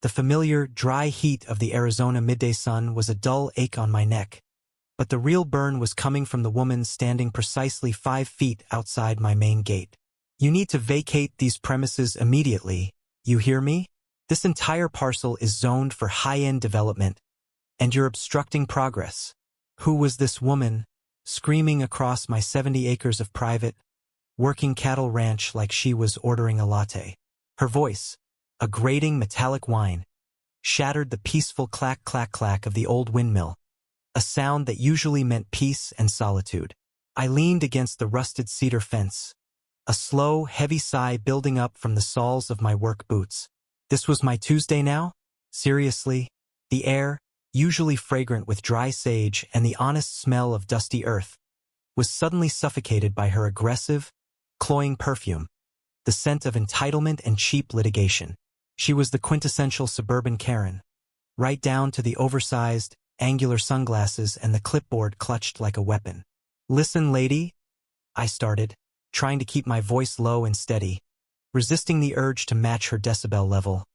The familiar, dry heat of the Arizona midday sun was a dull ache on my neck, but the real burn was coming from the woman standing precisely 5 feet outside my main gate. "You need to vacate these premises immediately, you hear me? This entire parcel is zoned for high-end development, and you're obstructing progress." Who was this woman, screaming across my 70 acres of private, working cattle ranch like she was ordering a latte? Her voice, a grating metallic whine, shattered the peaceful clack-clack-clack of the old windmill, a sound that usually meant peace and solitude. I leaned against the rusted cedar fence, a slow, heavy sigh building up from the soles of my work boots. This was my Tuesday now? Seriously? The air, usually fragrant with dry sage and the honest smell of dusty earth, was suddenly suffocated by her aggressive, cloying perfume, the scent of entitlement and cheap litigation. She was the quintessential suburban Karen, right down to the oversized, angular sunglasses and the clipboard clutched like a weapon. "Listen, lady," I started, trying to keep my voice low and steady, resisting the urge to match her decibel level.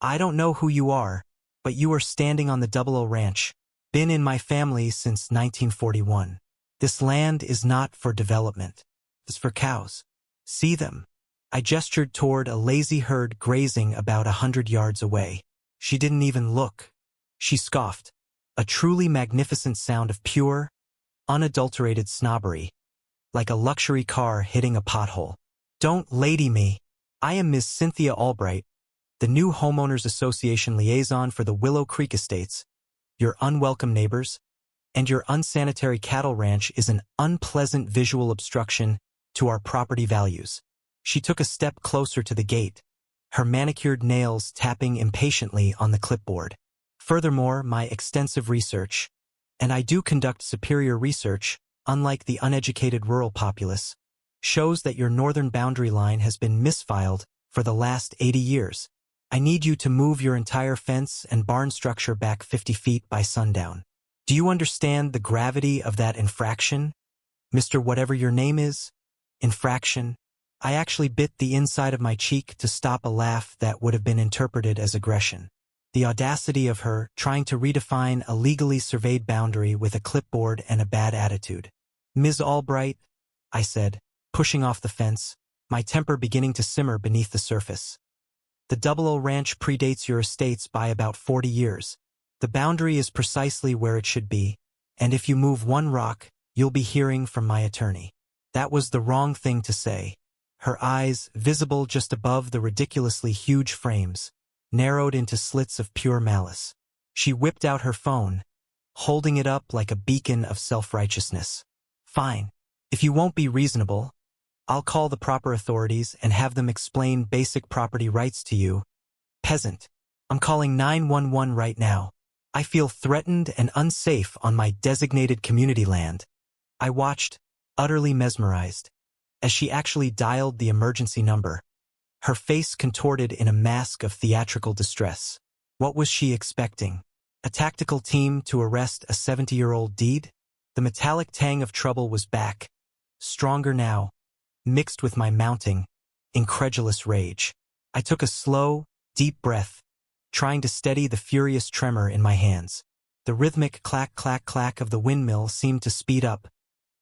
"I don't know who you are, but you are standing on the Double O Ranch. Been in my family since 1941. This land is not for development. It's for cows. See them." I gestured toward a lazy herd grazing about 100 yards away. She didn't even look. She scoffed, a truly magnificent sound of pure, unadulterated snobbery, like a luxury car hitting a pothole. "Don't lady me. I am Ms. Cynthia Albright, the new Homeowners Association liaison for the Willow Creek Estates. Your unwelcome neighbors and your unsanitary cattle ranch is an unpleasant visual obstruction to our property values." She took a step closer to the gate, her manicured nails tapping impatiently on the clipboard. "Furthermore, my extensive research, and I do conduct superior research, unlike the uneducated rural populace, shows that your northern boundary line has been misfiled for the last 80 years. I need you to move your entire fence and barn structure back 50 feet by sundown. Do you understand the gravity of that infraction, Mr. Whatever your name is? Infraction." I actually bit the inside of my cheek to stop a laugh that would have been interpreted as aggression. The audacity of her trying to redefine a legally surveyed boundary with a clipboard and a bad attitude. "Ms. Albright," I said, pushing off the fence, my temper beginning to simmer beneath the surface. "The Double O Ranch predates your estates by about 40 years. The boundary is precisely where it should be, and if you move one rock, you'll be hearing from my attorney." That was the wrong thing to say. Her eyes, visible just above the ridiculously huge frames, narrowed into slits of pure malice. She whipped out her phone, holding it up like a beacon of self-righteousness. "Fine. If you won't be reasonable, I'll call the proper authorities and have them explain basic property rights to you. Peasant. I'm calling 911 right now. I feel threatened and unsafe on my designated community land." I watched, utterly mesmerized, as she actually dialed the emergency number, her face contorted in a mask of theatrical distress. What was she expecting? A tactical team to arrest a 70-year-old deed? The metallic tang of trouble was back, stronger now, mixed with my mounting, incredulous rage. I took a slow, deep breath, trying to steady the furious tremor in my hands. The rhythmic clack-clack-clack of the windmill seemed to speed up,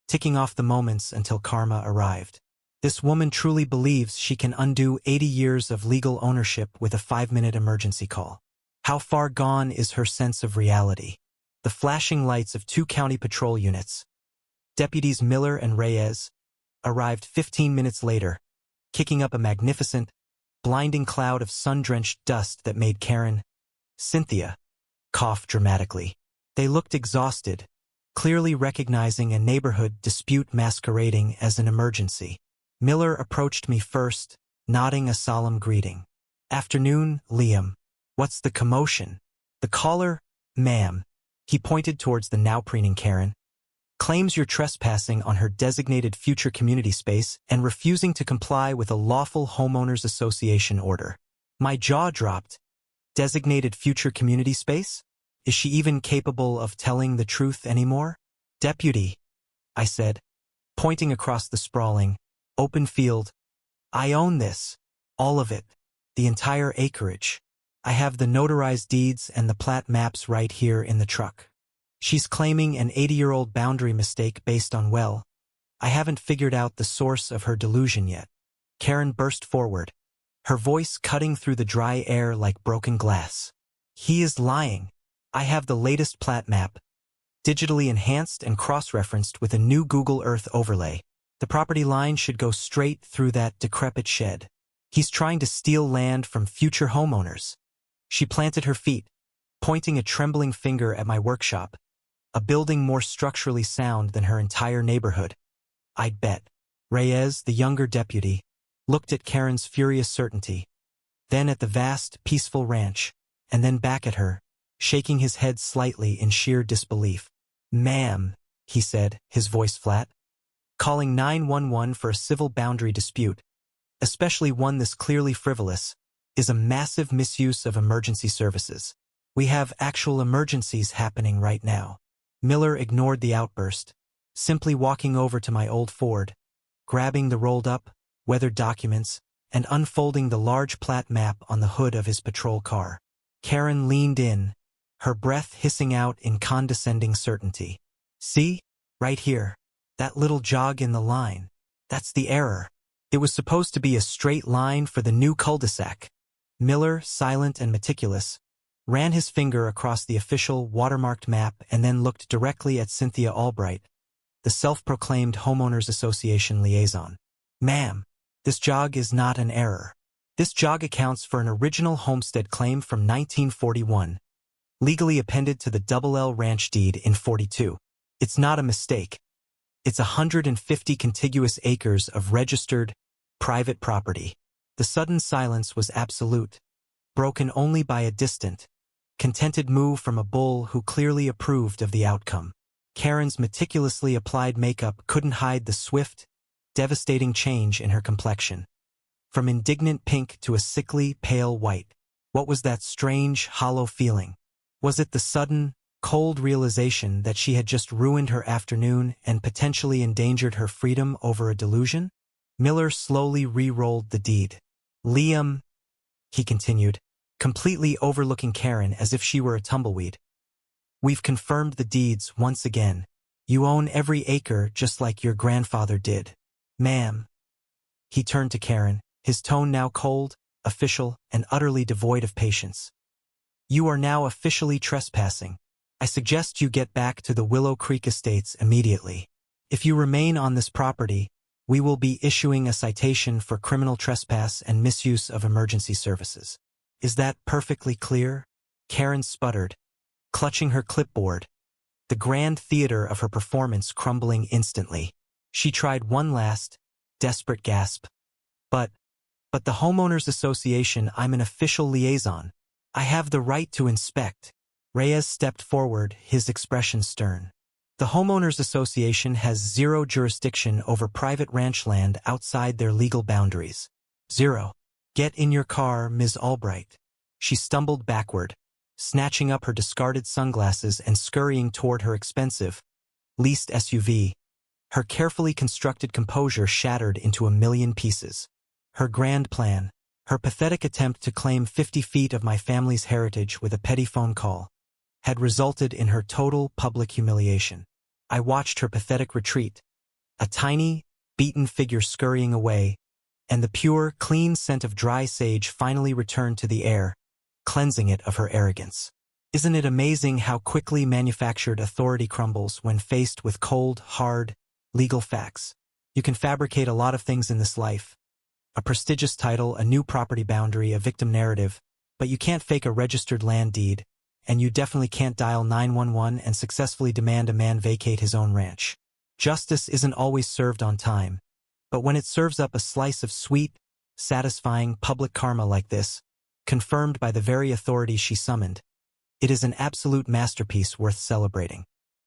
ticking off the moments until karma arrived. This woman truly believes she can undo 80 years of legal ownership with a 5-minute emergency call. How far gone is her sense of reality? The flashing lights of 2 county patrol units, Deputies Miller and Reyes, arrived 15 minutes later, kicking up a magnificent, blinding cloud of sun-drenched dust that made Cynthia, cough dramatically. They looked exhausted, clearly recognizing a neighborhood dispute masquerading as an emergency. Miller approached me first, nodding a solemn greeting. "Afternoon, Liam. What's the commotion?" The caller, "Ma'am," he pointed towards the now preening Karen, "claims you're trespassing on her designated future community space and refusing to comply with a lawful homeowners association order." My jaw dropped. Designated future community space? Is she even capable of telling the truth anymore? "Deputy," I said, pointing across the sprawling, open field, "I own this, all of it, the entire acreage. I have the notarized deeds and the plat maps right here in the truck. She's claiming an 80-year-old boundary mistake based on, well, I haven't figured out the source of her delusion yet. Karen burst forward, her voice cutting through the dry air like broken glass. He is lying. I have the latest plat map, digitally enhanced and cross-referenced with a new Google Earth overlay. The property line should go straight through that decrepit shed. He's trying to steal land from future homeowners. She planted her feet, pointing a trembling finger at my workshop, a building more structurally sound than her entire neighborhood. I'd bet. Reyes, the younger deputy, looked at Karen's furious certainty, then at the vast, peaceful ranch, and then back at her, shaking his head slightly in sheer disbelief. "Ma'am," he said, his voice flat, "calling 911 for a civil boundary dispute, especially one this clearly frivolous, is a massive misuse of emergency services. We have actual emergencies happening right now." Miller ignored the outburst, simply walking over to my old Ford, grabbing the rolled-up, weathered documents, and unfolding the large plat map on the hood of his patrol car. Karen leaned in, her breath hissing out in condescending certainty. "See? Right here. That little jog in the line. That's the error. It was supposed to be a straight line for the new cul-de-sac." Miller, silent and meticulous, ran his finger across the official watermarked map and then looked directly at Cynthia Albright, the self-proclaimed Homeowners Association liaison. "Ma'am, this jog is not an error. This jog accounts for an original homestead claim from 1941, legally appended to the Double L Ranch deed in 42. It's not a mistake. It's 150 contiguous acres of registered, private property." The sudden silence was absolute, broken only by a distant, contented moo from a bull who clearly approved of the outcome. Karen's meticulously applied makeup couldn't hide the swift, devastating change in her complexion. From indignant pink to a sickly, pale white. What was that strange, hollow feeling? Was it the sudden, cold realization that she had just ruined her afternoon and potentially endangered her freedom over a delusion? Miller slowly re-rolled the deed. "Liam," he continued, completely overlooking Karen as if she were a tumbleweed, "we've confirmed the deeds once again. You own every acre just like your grandfather did. Ma'am." He turned to Karen, his tone now cold, official, and utterly devoid of patience. "You are now officially trespassing. I suggest you get back to the Willow Creek Estates immediately. If you remain on this property, we will be issuing a citation for criminal trespass and misuse of emergency services. Is that perfectly clear?" Karen sputtered, clutching her clipboard, the grand theater of her performance crumbling instantly. She tried one last, desperate gasp. But the Homeowners Association, I'm an official liaison. I have the right to inspect." Reyes stepped forward, his expression stern. "The Homeowners Association has zero jurisdiction over private ranch land outside their legal boundaries. Zero. Get in your car, Ms. Albright." She stumbled backward, snatching up her discarded sunglasses and scurrying toward her expensive, leased SUV. Her carefully constructed composure shattered into a million pieces. Her grand plan, her pathetic attempt to claim 50 feet of my family's heritage with a petty phone call, had resulted in her total public humiliation. I watched her pathetic retreat, a tiny, beaten figure scurrying away, and the pure, clean scent of dry sage finally returned to the air, cleansing it of her arrogance. Isn't it amazing how quickly manufactured authority crumbles when faced with cold, hard, legal facts? You can fabricate a lot of things in this life. A prestigious title, a new property boundary, a victim narrative, but you can't fake a registered land deed, and you definitely can't dial 911 and successfully demand a man vacate his own ranch. Justice isn't always served on time, but when it serves up a slice of sweet, satisfying public karma like this, confirmed by the very authorities she summoned, it is an absolute masterpiece worth celebrating.